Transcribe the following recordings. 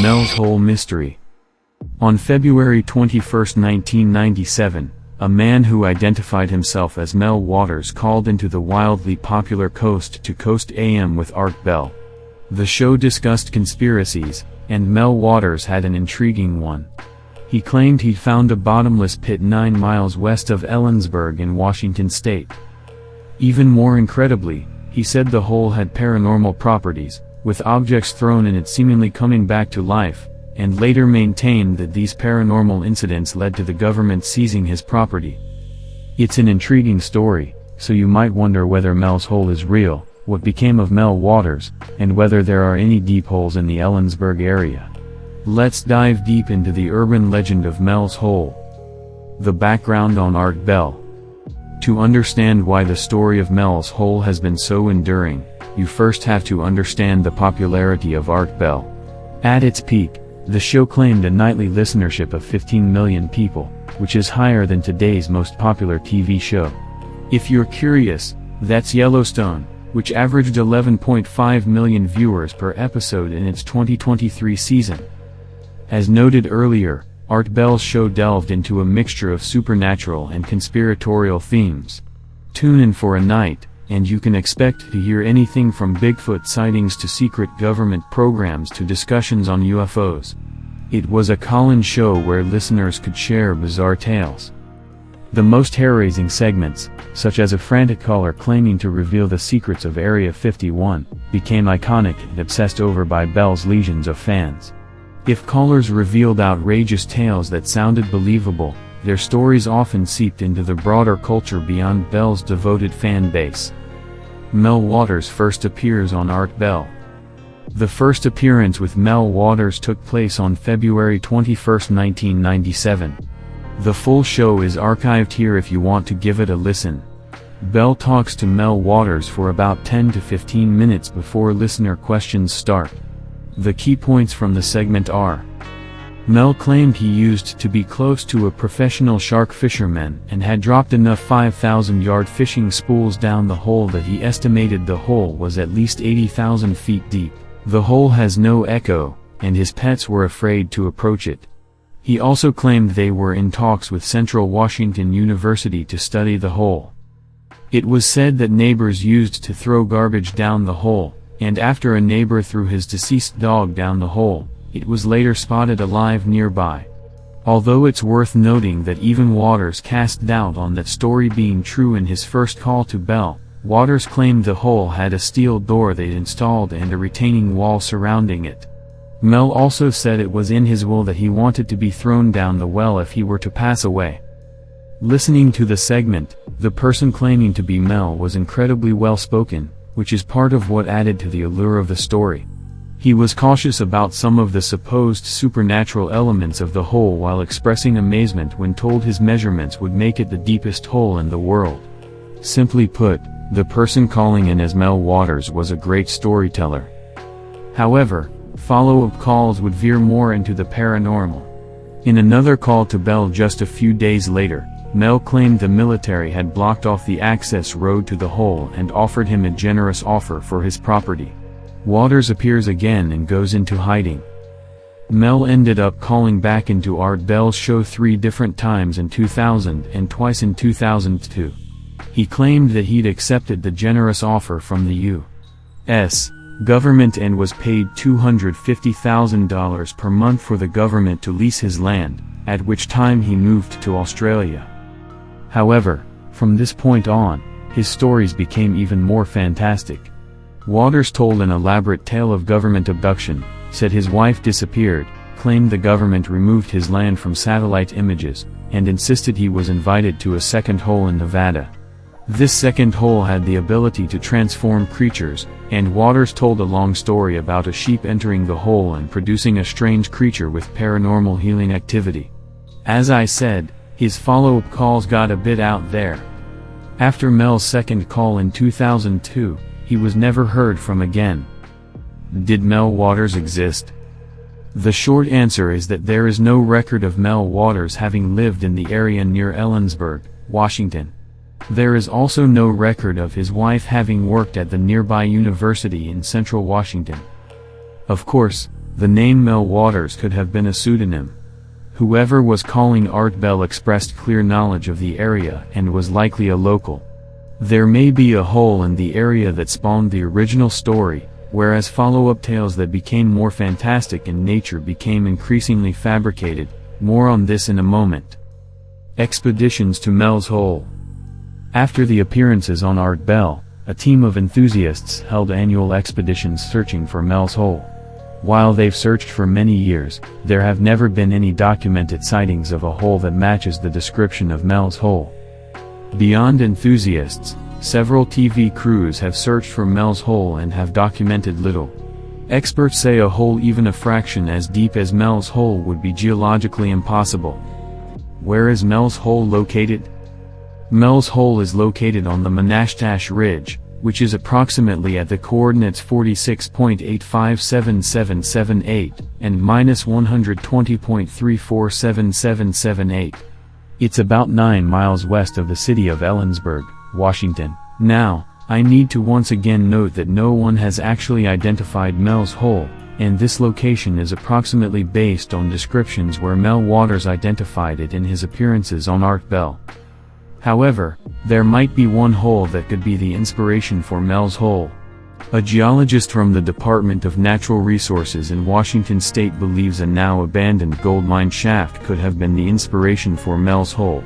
Mel's Hole Mystery. On February 21, 1997, a man who identified himself as Mel Waters called into the wildly popular Coast to Coast AM with Art Bell. The show discussed conspiracies, and Mel Waters had an intriguing one. He claimed he'd found a bottomless pit 9 miles west of Ellensburg in Washington state. Even more incredibly, he said the hole had paranormal properties, with objects thrown in it seemingly coming back to life, and later maintained that these paranormal incidents led to the government seizing his property. It's an intriguing story, so you might wonder whether Mel's Hole is real, what became of Mel Waters, and whether there are any deep holes in the Ellensburg area. Let's dive deep into the urban legend of Mel's Hole. The background on Art Bell. To understand why the story of Mel's Hole has been so enduring, you first have to understand the popularity of Art Bell. At its peak, the show claimed a nightly listenership of 15 million people, which is higher than today's most popular TV show. If you're curious, that's Yellowstone, which averaged 11.5 million viewers per episode in its 2023 season. As noted earlier, Art Bell's show delved into a mixture of supernatural and conspiratorial themes. Tune in for a night, and you can expect to hear anything from Bigfoot sightings to secret government programs to discussions on UFOs. It was a call-in show where listeners could share bizarre tales. The most hair-raising segments, such as a frantic caller claiming to reveal the secrets of Area 51, became iconic and obsessed over by Bell's legions of fans. If callers revealed outrageous tales that sounded believable, their stories often seeped into the broader culture beyond Bell's devoted fan base. Mel Waters first appears on Art Bell. The first appearance with Mel Waters took place on February 21, 1997. The full show is archived here if you want to give it a listen. Bell talks to Mel Waters for about 10 to 15 minutes before listener questions start. The key points from the segment are: Mel claimed he used to be close to a professional shark fisherman and had dropped enough 5,000-yard fishing spools down the hole that he estimated the hole was at least 80,000 feet deep. The hole has no echo, and his pets were afraid to approach it. He also claimed they were in talks with Central Washington University to study the hole. It was said that neighbors used to throw garbage down the hole, and after a neighbor threw his deceased dog down the hole, it was later spotted alive nearby. Although it's worth noting that even Waters cast doubt on that story being true in his first call to Bell. Waters claimed the hole had a steel door they'd installed and a retaining wall surrounding it. Mel also said it was in his will that he wanted to be thrown down the well if he were to pass away. Listening to the segment, the person claiming to be Mel was incredibly well-spoken, which is part of what added to the allure of the story. He was cautious about some of the supposed supernatural elements of the hole while expressing amazement when told his measurements would make it the deepest hole in the world. Simply put, the person calling in as Mel Waters was a great storyteller. However, follow-up calls would veer more into the paranormal. In another call to Bell just a few days later, Mel claimed the military had blocked off the access road to the hole and offered him a generous offer for his property. Waters appears again and goes into hiding. Mel ended up calling back into Art Bell's show 3 different times in 2000 and twice in 2002. He claimed that he'd accepted the generous offer from the U.S. government and was paid $250,000 per month for the government to lease his land, at which time he moved to Australia. However, from this point on, his stories became even more fantastic. Waters told an elaborate tale of government abduction, said his wife disappeared, claimed the government removed his land from satellite images, and insisted he was invited to a second hole in Nevada. This second hole had the ability to transform creatures, and Waters told a long story about a sheep entering the hole and producing a strange creature with paranormal healing activity. As I said, his follow-up calls got a bit out there. After Mel's second call in 2002, he was never heard from again. Did Mel Waters exist? The short answer is that there is no record of Mel Waters having lived in the area near Ellensburg, Washington. There is also no record of his wife having worked at the nearby university in central Washington. Of course, the name Mel Waters could have been a pseudonym. Whoever was calling Art Bell expressed clear knowledge of the area and was likely a local. There may be a hole in the area that spawned the original story, whereas follow-up tales that became more fantastic in nature became increasingly fabricated. More on this in a moment. Expeditions to Mel's Hole. After the appearances on Art Bell, a team of enthusiasts held annual expeditions searching for Mel's Hole. While they've searched for many years, there have never been any documented sightings of a hole that matches the description of Mel's Hole. Beyond enthusiasts, several TV crews have searched for Mel's Hole and have documented little. Experts say a hole even a fraction as deep as Mel's Hole would be geologically impossible. Where is Mel's Hole located? Mel's Hole is located on the Monashtash Ridge, which is approximately at the coordinates 46.857778 and -120.347778. It's about 9 miles west of the city of Ellensburg, Washington. Now, I need to once again note that no one has actually identified Mel's Hole, and this location is approximately based on descriptions where Mel Waters identified it in his appearances on Art Bell. However, there might be one hole that could be the inspiration for Mel's Hole. A geologist from the Department of Natural Resources in Washington state believes a now abandoned gold mine shaft could have been the inspiration for Mel's Hole.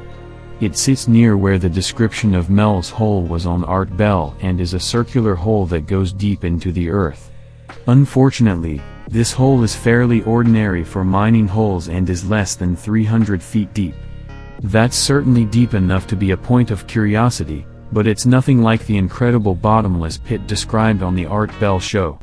It sits near where the description of Mel's Hole was on Art Bell and is a circular hole that goes deep into the earth. Unfortunately, this hole is fairly ordinary for mining holes and is less than 300 feet deep. That's certainly deep enough to be a point of curiosity, but it's nothing like the incredible bottomless pit described on the Art Bell show.